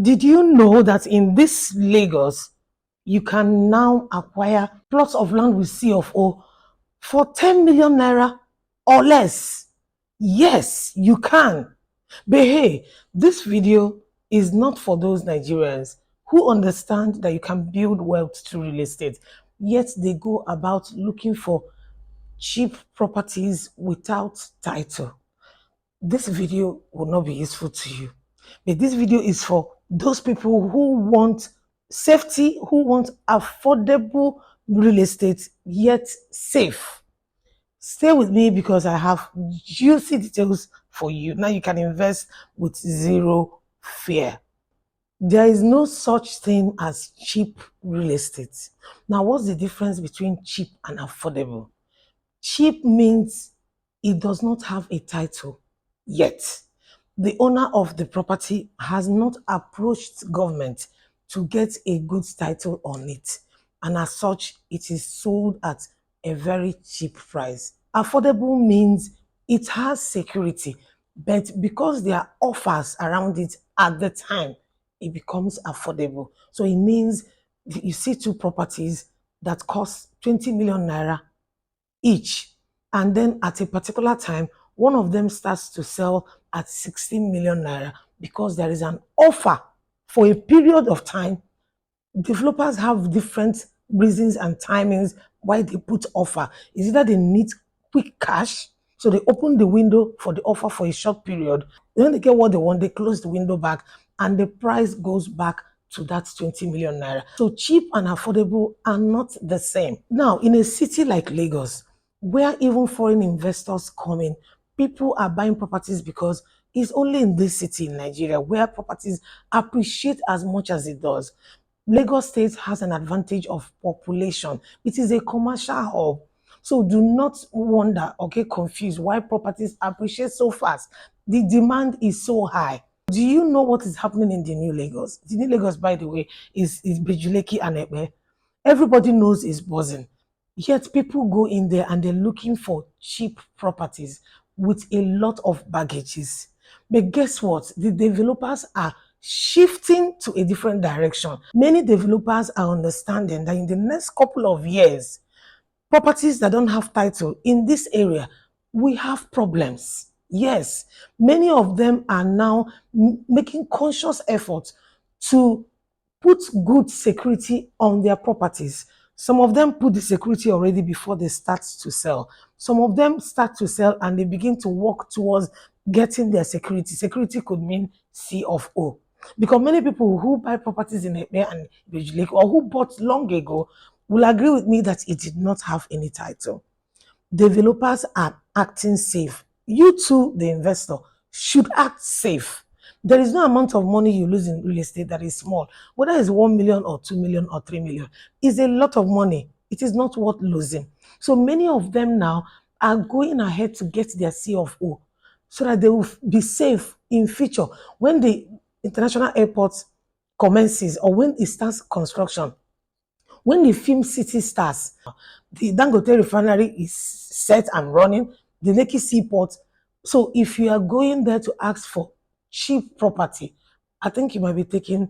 Did you know that in this Lagos, you can now acquire plots of land with C of O for 10 million naira or less? Yes, you can. But hey, this video is not for those Nigerians who understand that you can build wealth through real estate, yet they go about looking for cheap properties without title. This video will not be useful to you. But this video is for those people who want safety, who want affordable real estate, yet safe. Stay with me because I have juicy details for you. Now you can invest with zero fear. There is no such thing as cheap real estate. Now, what's the difference between cheap and affordable? Cheap means it does not have a title yet. The owner of the property has not approached government to get a goods title on it. And as such, it is sold at a very cheap price. Affordable means it has security, but because there are offers around it at the time, it becomes affordable. So it means you see two properties that cost 20 million naira each, and then at a particular time one of them starts to sell at 16 million naira because there is an offer for a period of time. Developers have different reasons and timings why they put offer. Is either they need quick cash, so they open the window for the offer for a short period. When they get what they want, they close the window back and the price goes back to that 20 million naira. So cheap and affordable are not the same. Now, in a city like Lagos, where even foreign investors come in, people are buying properties because it's only in this city in Nigeria where properties appreciate as much as it does. Lagos State has an advantage of population. It is a commercial hub. So do not wonder or get confused why properties appreciate so fast. The demand is so high. Do you know what is happening in the new Lagos? The new Lagos, by the way, is Bejuleki and Ekpe. Everybody knows it's buzzing. Yet people go in there and they're looking for cheap properties with a lot of baggages. But guess what? The developers are shifting to a different direction. Many developers are understanding that in the next couple of years, properties that don't have title in this area, we have problems. Yes, many of them are now making conscious efforts to put good security on their properties. Some of them put the security already before they start to sell. Some of them start to sell and they begin to work towards getting their security. Security could mean C of O. Because many people who buy properties in Ekpe and Bejulek or who bought long ago will agree with me that it did not have any title. Developers are acting safe. You too, the investor, should act safe. There is no amount of money you lose in real estate that is small. Whether it's 1 million or 2 million or 3 million, is a lot of money. It is not worth losing. So many of them now are going ahead to get their C of O so that they will be safe in future. When the international airport commences or when it starts construction, when the film city starts, the Dangote refinery is set and running, the Lekki seaport. So if you are going there to ask for cheap property, I think you might be taking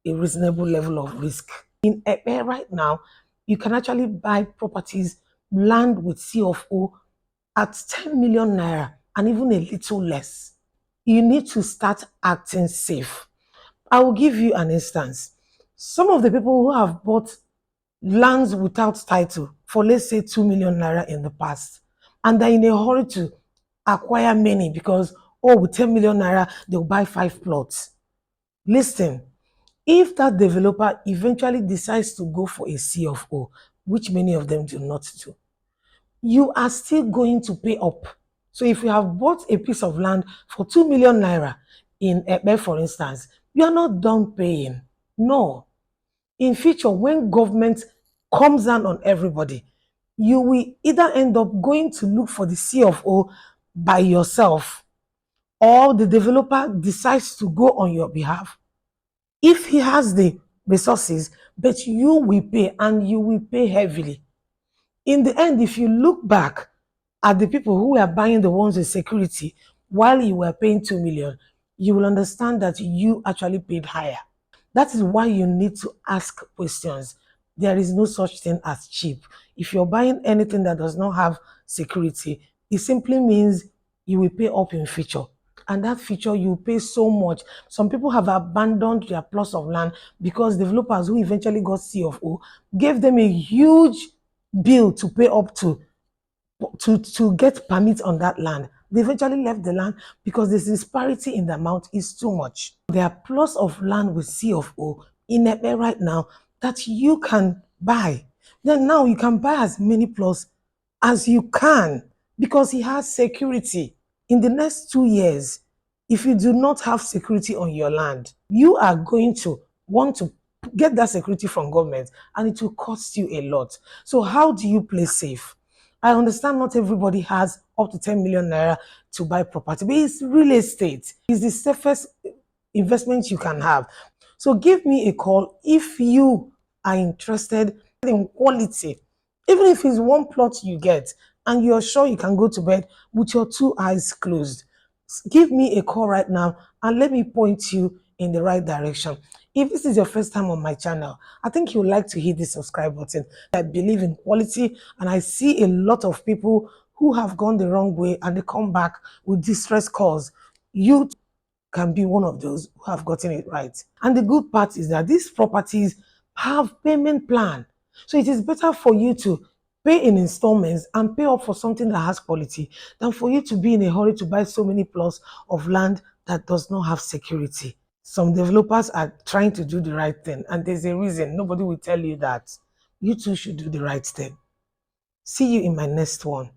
a reasonable level of risk. In Ekpe right now, you can actually buy properties, land with C of O at 10 million naira and even a little less. You need to start acting safe. I will give you an instance. Some of the people who have bought lands without title for, let's say, 2 million naira in the past, and they're in a hurry to acquire many because, oh, with 10 million naira, they'll buy 5 plots. Listen, if that developer eventually decides to go for a C of O, which many of them do not do, you are still going to pay up. So if you have bought a piece of land for 2 million naira in Ekpe, for instance, you are not done paying. No. In future, when government comes down on everybody, you will either end up going to look for the C of O by yourself, or the developer decides to go on your behalf if he has the resources, but you will pay and you will pay heavily. In the end, if you look back at the people who were buying the ones with security while you were paying 2 million, you will understand that you actually paid higher. That is why you need to ask questions. There is no such thing as cheap. If you're buying anything that does not have security, it simply means you will pay up in future. And that future, you pay so much. Some people have abandoned their plots of land because developers who eventually got CFO gave them a huge bill to pay up to get permits on that land. They eventually left the land because the disparity in the amount is too much. There are plots of land with C of O in Epe right now that you can buy. Then now you can buy as many plots as you can because he has security. In the next 2 years, if you do not have security on your land, you are going to want to get that security from government and it will cost you a lot. So how do you play safe? I understand not everybody has up to 10 million naira to buy property, but it's real estate. It's the safest investment you can have. So give me a call if you are interested in quality. Even if it's one plot you get and you're sure you can go to bed with your two eyes closed, give me a call right now and let me point you in the right direction. If this is your first time on my channel, I think you'd like to hit the subscribe button. I believe in quality and I see a lot of people who have gone the wrong way and they come back with distress calls. You can be one of those who have gotten it right. And the good part is that these properties have payment plan. So it is better for you to pay in installments and pay up for something that has quality than for you to be in a hurry to buy so many plots of land that does not have security. Some developers are trying to do the right thing, and there's a reason. Nobody will tell you that. You too should do the right thing. See you in my next one.